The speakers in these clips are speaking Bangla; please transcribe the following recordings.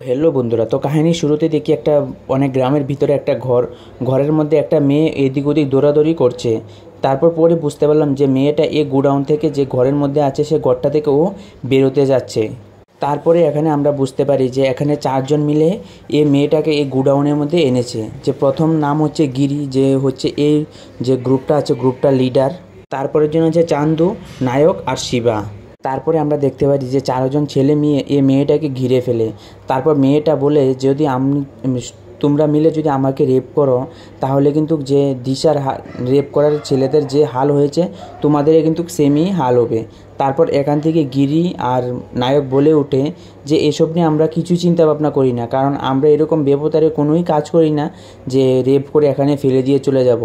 হ্যালো বন্ধুরা, তো কাহিনীর শুরুতে দেখি একটা অনেক গ্রামের ভিতরে একটা ঘরের মধ্যে একটা মেয়ে এদিক ওদিক দৌড়াদৌড়ি করছে। তারপর পরে বুঝতে পারলাম যে মেয়েটা এই গোডাউন থেকে যে ঘরের মধ্যে আছে সে ঘরটা থেকে ও বেরোতে যাচ্ছে। তারপরে এখানে আমরা বুঝতে পারি যে এখানে চারজন মিলে এই মেয়েটাকে এই গোডাউনের মধ্যে এনেছে। যে প্রথম নাম হচ্ছে গিরি, যে হচ্ছে এই যে গ্রুপটা আছে গ্রুপটা লিডার। তারপরের জন্য হচ্ছে চান্দু, নায়ক আর শিবা। তারপরে আমরা দেখতে পারি যে চারজন ছেলে মেয়ে এই মেয়েটাকে ঘিরে ফেলে। তারপর মেয়েটা বলে যদি তোমরা মিলে যদি আমাকে রেপ করো তাহলে কিন্তু যে দিশার রেপ করার ছেলেদের যে হাল হয়েছে তোমাদের কিন্তু সেমই হাল হবে। তারপর এখান থেকে গিরি আর নায়ক বলে ওঠে যে এসব নিয়ে আমরা কিছু চিন্তা ভাবনা করি না, কারণ আমরা এরকম বেপতারে কোনোই কাজ করি না যে রেপ করে এখানে ফেলে দিয়ে চলে যাব।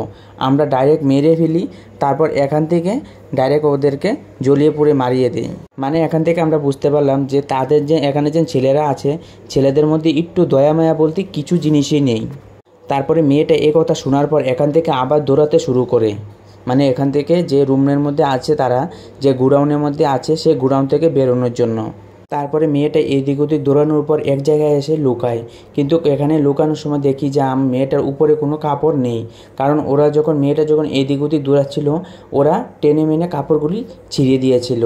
আমরা ডাইরেক্ট মেরে ফেলি, তারপর এখান থেকে ডাইরেক্ট ওদেরকে জ্বলিয়ে পুড়ে মারিয়ে দিই। মানে এখান থেকে আমরা বুঝতে পারলাম যে তাদের যে এখানে যে ছেলেরা আছে ছেলেদের মধ্যে একটু দয়া মায়া বলতে কিছু জিনিসই নেই। তারপরে মেয়েটা এ কথা শোনার পর এখান থেকে আবার দৌড়াতে শুরু করে। মানে এখান থেকে যে রুমের মধ্যে আছে তারা, যে গোডাউনের মধ্যে আছে সে গোডাউন থেকে বেরোনোর জন্য। তারপরে মেয়েটা এদিক ওদিক দৌড়ানোর পর এক জায়গায় এসে লুকায়, কিন্তু এখানে লুকানোর সময় দেখি যে মেয়েটার উপরে কোনো কাপড় নেই, কারণ মেয়েটা যখন এদিক ওদিক দৌড়াচ্ছিল ওরা টেনে মেনে কাপড়গুলি ছিঁড়ে দিয়েছিল।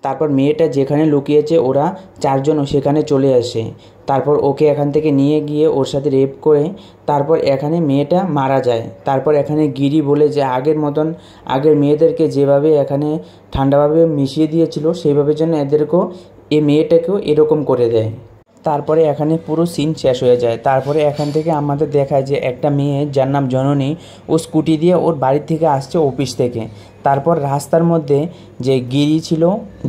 তারপর মেয়েটা যেখানে লুকিয়েছে ওরা চারজনও সেখানে চলে আসে। তারপর ওকে এখান থেকে নিয়ে গিয়ে ওর সাথে রেপ করে তারপর এখানে মেয়েটা মারা যায়। তারপর এখানে গিরি বলে যে আগের মেয়েদেরকে যেভাবে এখানে ঠান্ডাভাবে মিশিয়ে দিয়েছিল সেইভাবে যেন এদেরকেও এই মেয়েটাকেও এরকম করে দেয়। তারপরে এখানে পুরো সিন শেষ হয়ে যায়। তারপরে এখান থেকে আমাদের দেখায় যে একটা মেয়ে যার নাম জননী, ও স্কুটি দিয়ে ওর বাড়ি থেকে আসছে অফিস থেকে। তারপর রাস্তার মধ্যে যে গিরি ছিল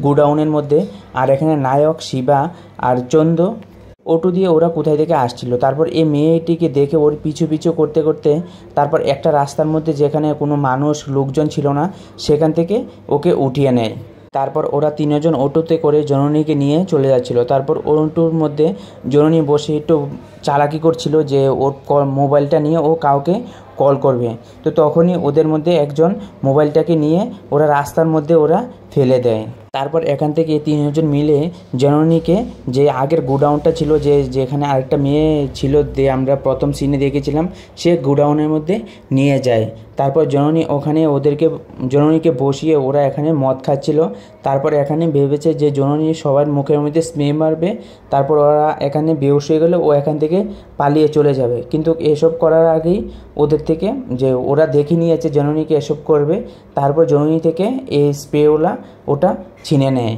গোডাউনের মধ্যে, আর এখানে নায়ক, শিবা আর চন্দ অটো দিয়ে ওরা কোথায় থেকে আসছিল। তারপর এই মেয়েটিকে দেখে ওর পিছু পিছু করতে করতে তারপর একটা রাস্তার মধ্যে যেখানে কোনো লোকজন ছিল না সেখান থেকে ওকে উঠিয়ে নেয়। তারপর ওরা তিনজন অটোতে করে জননীকে নিয়ে চলে যাচ্ছিল। তারপর অটোর মধ্যে জননী বসে একটু চালাকি করছিল যে ওর মোবাইলটা নিয়ে ও কাউকে কল করবে। তো তখনই ওদের মধ্যে একজন মোবাইলটাকে নিয়ে ওরা রাস্তার মধ্যে ওরা ফেলে দেয়। তারপর এখান থেকে তিনজন মিলে জননীকে, যে আগের গোডাউনটা ছিল যেখানে আরেকটা মেয়ে ছিল যে আমরা প্রথম সিনে দেখেছিলাম, সে গোডাউনের মধ্যে নিয়ে যায়। তারপর জননীকে বসিয়ে ওরা এখানে মদ খাচ্ছিল। তারপর এখানে ভেবেছে যে জননী সবার মুখের মধ্যে স্প্রে মারবে, তারপর ওরা এখানে বেহুশ হয়ে গেলে ও এখান থেকে পালিয়ে চলে যাবে। কিন্তু এসব করার আগেই ওদের থেকে যে ওরা দেখে নিয়েছে জননীকে এসব করবে, তারপর জননী থেকে এই স্প্রেওয়ালা ওটা ছিনে নেয়।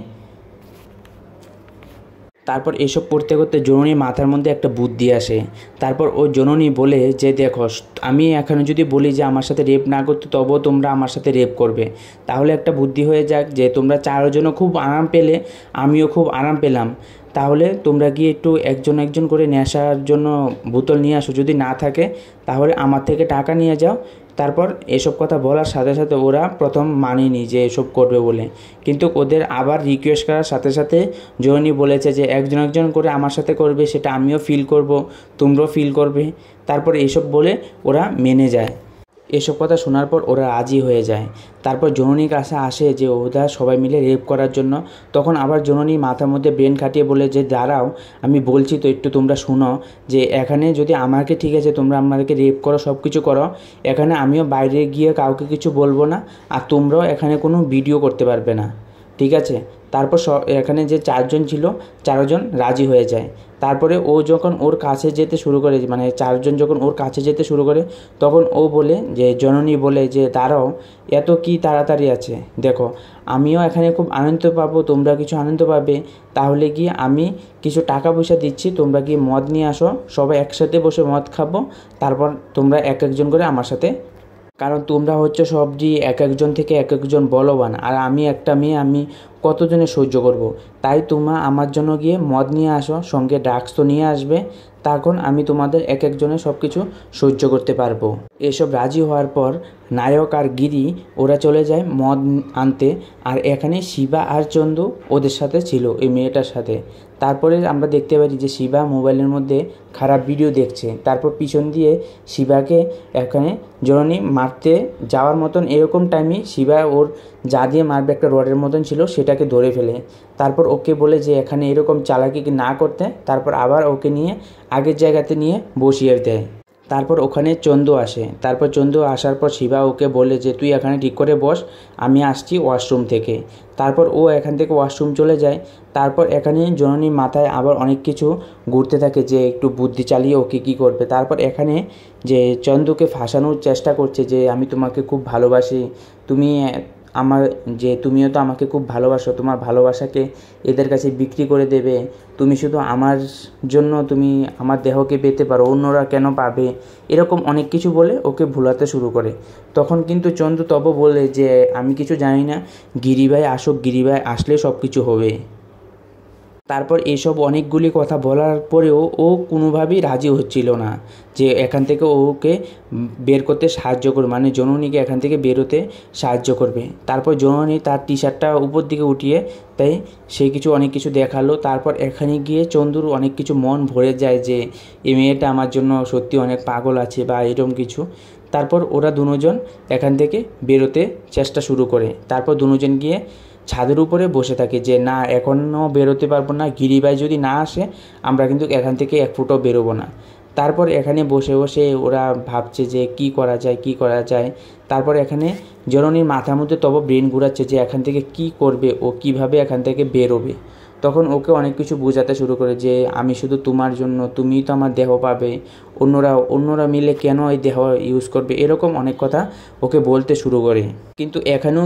তারপর এসব করতে করতে জননীর মাথার মধ্যে একটা বুদ্ধি আসে। তারপর ও জননী বলে যে দেখো, আমি এখানে যদি বলি যে আমার সাথে রেপ না করতে তবুও তোমরা আমার সাথে রেপ করবে, তাহলে একটা বুদ্ধি হয়ে যাক যে তোমরা চারজনও খুব আরাম পেলে, আমিও খুব আরাম পেলাম। তাহলে তোমরা গিয়ে একটু একজন করে নেশার জন্য বোতল নিয়ে আসো, যদি না থাকে তাহলে আমার থেকে টাকা নিয়ে যাও। তারপর এসব কথা বলার সাথে সাথে ওরা প্রথম মানেনি যে এসব করবে বলে, কিন্তু ওদের আবার রিকোয়েস্ট করার সাথে সাথে জননী বলেছে যে একজন করে আমার সাথে করবে, সেটা আমিও ফিল করব, তোমরাও ফিল করবে। তারপর এসব বলে ওরা মেনে যায়। এসব কথা শোনার পর ওরা রাজি হয়ে যায়। তারপর জননীর কাছে আসে যে ওরা সবাই মিলে রেপ করার জন্য। তখন আবার জননী মাথার মধ্যে ব্রেন খাটিয়ে বলে যে দাঁড়াও, আমি বলছি তো একটু তোমরা শুনো, যে এখানে যদি আমাকে ঠিক আছে তোমরা আমাদেরকে রেপ করো, সব কিছু করো, এখানে আমিও বাইরে গিয়ে কাউকে কিছু বলবো না, আর তোমরাও এখানে কোনো ভিডিও করতে পারবে না, ঠিক আছে? তারপর এখানে যে চারজন ছিল চারজন রাজি হয়ে যায়। তারপরে ও যখন ওর কাছে যেতে শুরু করে, মানে চারজন যখন ওর কাছে যেতে শুরু করে, তখন ও বলে যে জননী বলে যে দাঁড়াও, এত কি তাড়াতাড়ি আছে, দেখো আমিও এখানে খুব আনন্দ পাবো, তোমরা কিছু আনন্দ পাবে, তাহলে গিয়ে আমি কিছু টাকা পয়সা দিচ্ছি, তোমরা গিয়ে মদ নিয়ে আসো, সবাই একসাথে বসে মদ খাবো, তারপর তোমরা একজন করে আমার সাথে, কারণ তোমরা হচ্ছে সবজি একজন থেকে একজন বলবান, আর আমি একটা মেয়ে, আমি কতজনে সহ্য করব। তাই তোমরা আমার জন্য গিয়ে মদ নিয়ে আসো, সঙ্গে ড্রাগস তো নিয়ে আসবে, তখন আমি তোমাদের একজনে সব কিছু সহ্য করতে পারবো। এসব রাজি হওয়ার পর নায়ক আর গিরি ওরা চলে যায় মদ আনতে, আর এখানে শিবা আর চন্দু ওদের সাথে ছিল, এই মেয়েটার সাথে। তারপরে আমরা দেখতে পারি যে শিবা মোবাইলের মধ্যে খারাপ ভিডিও দেখছে। তারপর পিছন দিয়ে শিবাকে এখানে জননী মারতে যাওয়ার মতন এরকম টাইমে শিবা ওর যা দিয়ে মারবে একটা রডের মতন ছিল সেটা শিবাকে ধরে ফেলে। তারপর ওকে বলে যে এখানে এরকম চালাকি না করতে, তারপর আবার ওকে নিয়ে আগের জায়গাতে নিয়ে বসিয়ে দেয়। তারপর ওখানে চন্দু আসে। তারপর চন্দু আসার পর শিবা ওকে বলে যে তুই এখানে ঠিক করে বস, আমি আসছি ওয়াশরুম থেকে। তারপর ও এখান থেকে ওয়াশরুম চলে যায়। তারপর এখানে জননীর মাথায় আবার অনেক কিছু ঘুরতে থাকে যে একটু বুদ্ধি চালিয়ে ওকে কী করবে। তারপর এখানে যে চন্দুকে ফাঁসানোর চেষ্টা করছে যে আমি তোমাকে খুব ভালোবাসি, তুমি আমার যে তুমিও তো আমাকে খুব ভালোবাসো, তোমার ভালোবাসাকে এদের কাছে বিক্রি করে দেবে, তুমি শুধু আমার জন্য তুমি আমার দেহকে পেতে পারো, অন্যরা কেন পাবে, এরকম অনেক কিছু বলে ওকে ভুলাতে শুরু করে। তখন কিন্তু চন্দু তব বলে যে আমি কিছু জানি না, গিরিভাই আসুক, গিরিভাই আসলে সব কিছু হবে। তারপর এসব অনেকগুলি কথা বলার পরেও ও কোনোভাবেই রাজি হচ্ছিল না যে এখান থেকে ওকে বের করতে সাহায্য করবে, মানে জননীকে এখান থেকে বেরোতে সাহায্য করবে। তারপর জননী তার টি শার্টটা উপর দিকে উঠিয়ে তাই সে অনেক কিছু দেখালো। তারপর এখানে গিয়ে চন্দুর অনেক কিছু মন ভরে যায় যে এই মেয়েটা আমার জন্য সত্যি অনেক পাগল আছে বা এরকম কিছু। তারপর ওরা দুজন এখান থেকে বেরোতে চেষ্টা শুরু করে। তারপর দুজন গিয়ে ছাদের উপরে বসে থাকে যে না এখনও বেরোতে পারবো না, গিরিবাই যদি না আসে আমরা কিন্তু এখান থেকে এক ফুটও বেরোবো না। তারপর এখানে বসে বসে ওরা ভাবছে যে কি করা যায় কি করা যায়। তারপর এখানে জননীর মাথার মধ্যে তবে ব্রেন ঘুরাচ্ছে যে এখান থেকে কি করবে ও, কিভাবে এখান থেকে বেরোবে। তখন ওকে অনেক কিছু বোঝাতে শুরু করে যে আমি শুধু তোমার জন্য, তুমিই তো আমার দেহ পাবে, অন্যরা মিলে কেন এই দেহ ইউজ করবে, এরকম অনেক কথা ওকে বলতে শুরু করে। কিন্তু এখানেও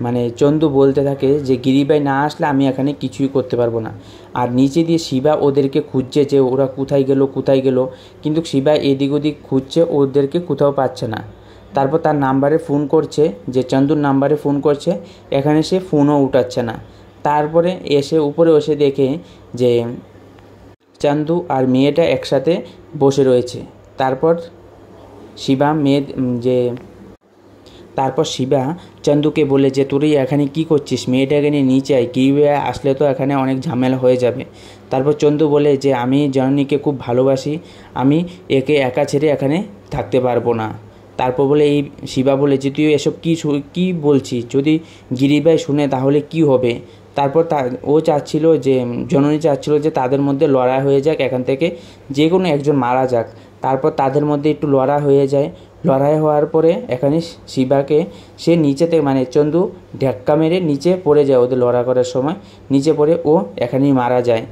মানে চন্দু বলতে থাকে যে গিরিবাই না আসলে আমি এখানে কিছুই করতে পারবো না। আর নিচে দিয়ে শিবা ওদেরকে খুঁজছে যে ওরা কোথায় গেল, কিন্তু শিবা এদিক ওদিক খুঁজছে, ওদেরকে কোথাও পাচ্ছে না। তারপর তার নাম্বারে ফোন করছে, যে চন্দুর নাম্বারে ফোন করছে, এখানে সে ফোনও উঠাচ্ছে না। তারপরে উপরে এসে দেখে যে চন্দু আর মেয়েটা একসাথে বসে রয়েছে। তারপর শিবা চন্দুকে বলে যে তুই এখানে কি করছিস, মেয়েটাকে নিয়ে নিচে আয়, গিরিবাই আসলে তো এখানে অনেক ঝামেলা হয়ে যাবে। তারপর চন্দু বলে যে আমি জননীকে খুব ভালোবাসি, আমি একে একা ছেড়ে এখানে থাকতে পারবো না। তারপর শিবা বলে যে তুই এসব কী বলছিস, যদি গিরিবাই শুনে তাহলে কি হবে। তারপর জননী চাচ্ছিল যে তাদের মধ্যে লড়াই হয়ে যাক, এখান থেকে যে কোনো একজন মারা যাক। তারপর তাদের মধ্যে একটু লড়াই হয়ে যায়। লড়াই হওয়ার পরে এখানে শিবাকে সে নিচেতে মানে চন্দু ধাক্কা মেরে নিচে পড়ে যায়, ওদের লড়াই করার সময় নিচে পড়ে ও এখানেই মারা যায়।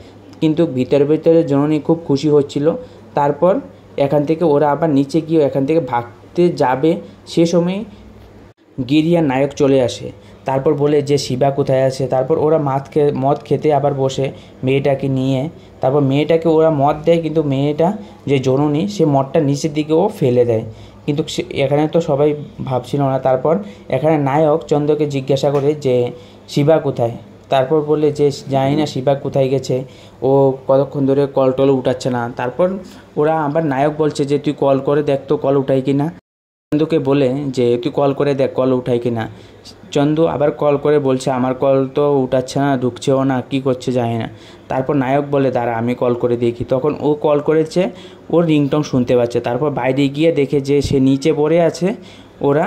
কিন্তু ভিতরে জননী খুব খুশি হচ্ছিল। তারপর এখান থেকে ওরা আবার নিচে গিয়ে এখান থেকে ভাগতে যাবে, সে সময় গিরি আর নায়ক চলে আসে। তারপর বলে যে শিবা কোথায় আছে। তারপর ওরা মদ খেতে আবার বসে মেয়েটাকে নিয়ে। তারপর মেয়েটাকে ওরা মদ দেয়, কিন্তু মেয়েটা যে জননী সে মদটা নিচের দিকেও ফেলে দেয়। কিন্তু এখানে তো সবাই ভাবছিল না। তারপর এখানে নায়ক চন্দ্রকে জিজ্ঞাসা করে যে শিবা কোথায়। তারপর বলে যে জানি না শিবা কোথায় গেছে, ও কতক্ষণ ধরে কল টল উঠাচ্ছে না। তারপর ওরা আবার নায়ক বলছে যে তুই কল করে দেখ তো কল উঠাই কি না। চন্দুকে বলে যে তুই কল করে দেখ কল উঠাই কি না। চন্দু আবার কল করে বলছে আমার কল তো উঠাচ্ছে না, ঢুকছেও না, কি করছে জানি না। তারপর নায়ক বলে দাঁড়া আমি কল করে দেখি। তখন ও কল করেছে, ওর রিংটং শুনতে পাচ্ছে। তারপর বাইরে গিয়ে দেখে যে সে নিচে পড়ে আছে, ওরা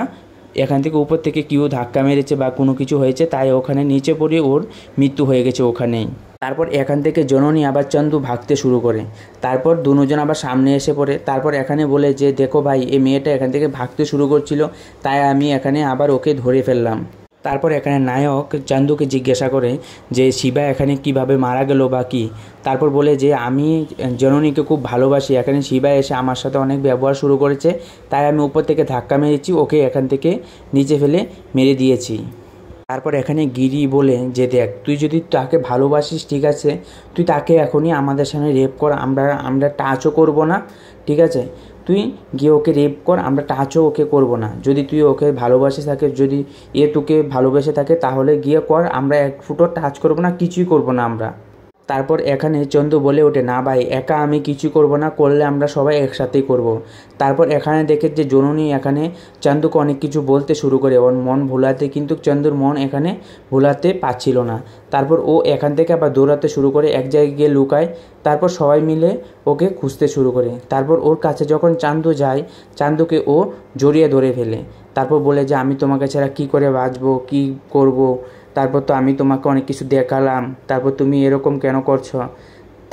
এখান থেকে উপর থেকে কেউ ধাক্কা মেরেছে বা কোনো কিছু হয়েছে, তাই ওখানে নিচে পড়ে ওর মৃত্যু হয়ে গেছে ওখানেই। তারপর এখান থেকে জননী আবার চন্দু ভাগতে শুরু করে। তারপর দুজন আবার সামনে এসে পড়ে। তারপর এখানে বলে যে দেখো ভাই, এই মেয়েটা এখান থেকে ভাগতে শুরু করছিল, তাই আমি এখানে আবার ওকে ধরে ফেললাম। তারপর এখানে নায়ক চন্দুকে জিজ্ঞাসা করে যে শিবা এখানে কিভাবে মারা গেল বা কী। তারপর বলে যে আমি জননীকে খুব ভালোবাসি, এখানে শিবা এসে আমার সাথে অনেক ব্যবহার শুরু করেছে, তাই আমি উপর থেকে ধাক্কা মেরেছি, ওকে এখান থেকে নিচে ফেলে মেরে দিয়েছি। তারপর এখানে গিরি বলে যে দেখ তুই যদি তাকে ভালোবাসিস ঠিক আছে, তুই তাকে এখনই আমাদের সামনে রেপ কর, আমরা টাচও করব না, ঠিক আছে, তুই গিয়ে ওকে রেপ কর, আমরা টাচও ওকে করব না। যদি তুই ওকে ভালোবাসিস থাকে, যদি তোকে ভালোবেসে থাকে তাহলে গিয়ে কর, আমরা এক ফুটও টাচ করব না, কিছুই করব না আমরা। তারপর এখানে চন্দু বলে ওঠে না ভাই, একা আমি কিছু করব না, করলে আমরা সবাই একসাথেই করব। তারপর এখানে দেখে যে জননী এখানে চন্দুকে অনেক কিছু বলতে শুরু করে, ওর মন ভোলাতে, কিন্তু চন্দুর মন এখানে ভোলাতে পারছিল না। তারপর ও এখান থেকে আবার দৌড়াতে শুরু করে, এক জায়গায় গিয়ে লুকায়। তারপর সবাই মিলে ওকে খুঁজতে শুরু করে। তারপর ওর কাছে যখন চান্দু যায়, চান্দুকে ও জড়িয়ে ধরে ফেলে। তারপর বলে যে আমি তোমাকে ছাড়া কী করে বাঁচবো, কী করব। তারপর তো আমি তোমাকে অনেক কিছু দেখালাম, তারপর তুমি এরকম কেন করছো।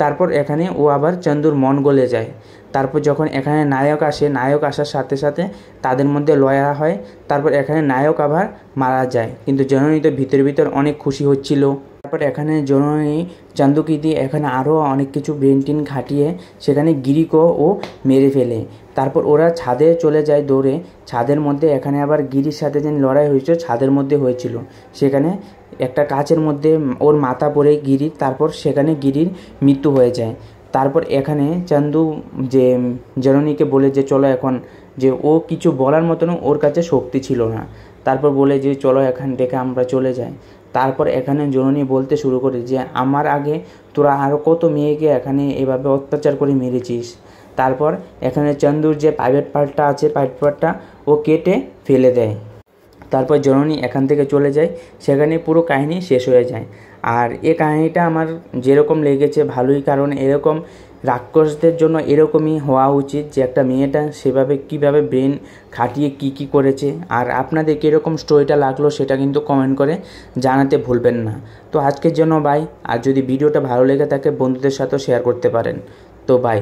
তারপর এখানে ও আবার চন্দুর মন গলে যায়। তারপর যখন এখানে নায়ক আসে, নায়ক আসার সাথে সাথে তাদের মধ্যে লড়াই হয়। তারপর এখানে নায়ক আবার মারা যায়, কিন্তু জননী তো ভিতর অনেক খুশি হচ্ছিল। তারপর এখানে জননী চান্দুকে দিয়ে এখানে আরও অনেক কিছু ব্রেন টিন খাটিয়ে সেখানে গিরিকেও ও মেরে ফেলে। তারপর ওরা ছাদে চলে যায় দৌড়ে। ছাদের মধ্যে এখানে আবার গিরির সাথে যে লড়াই হয়েছিল ছাদের মধ্যে হয়েছিল, সেখানে একটা কাচের মধ্যে ওর মাথা পড়ে গিরির, তারপর সেখানে গিরির মৃত্যু হয়ে যায়। তারপর এখানে চান্দু যে জননীকে বলে যে চলো এখন, যে ও কিছু বলার মতনও ওর কাছে শক্তি ছিল না। তারপর বলে যে চলো এখান থেকে আমরা চলে যাই। তারপর এখানে জননী বলতে শুরু করে যে আমার আগে তোরা আরও কত মেয়েকে এখানে এভাবে অত্যাচার করে মেরেছিস। তারপর এখানে চন্দুর যে প্রাইভেট পার্টটা আছে, প্রাইভেট পার্টটা ও কেটে ফেলে দেয়। তারপর জননী এখান থেকে চলে যায়, সেখানে পুরো কাহিনী শেষ হয়ে যায়। আর এই কাহিনীটা আমার যেরকম লেগেছে ভালোই, কারণ এরকম রাক্ষসদের জন্য এরকমই হওয়া উচিত, যে একটা মেয়েটা সেভাবে কীভাবে ব্রেন খাটিয়ে কী করেছে। আর আপনাদের কীরকম স্টোরিটা লাগলো সেটা কিন্তু কমেন্ট করে জানাতে ভুলবেন না। তো আজকের জন্য বাই। আর যদি ভিডিওটা ভালো লেগে থাকে বন্ধুদের সাথেও শেয়ার করতে পারেন। তো বাই।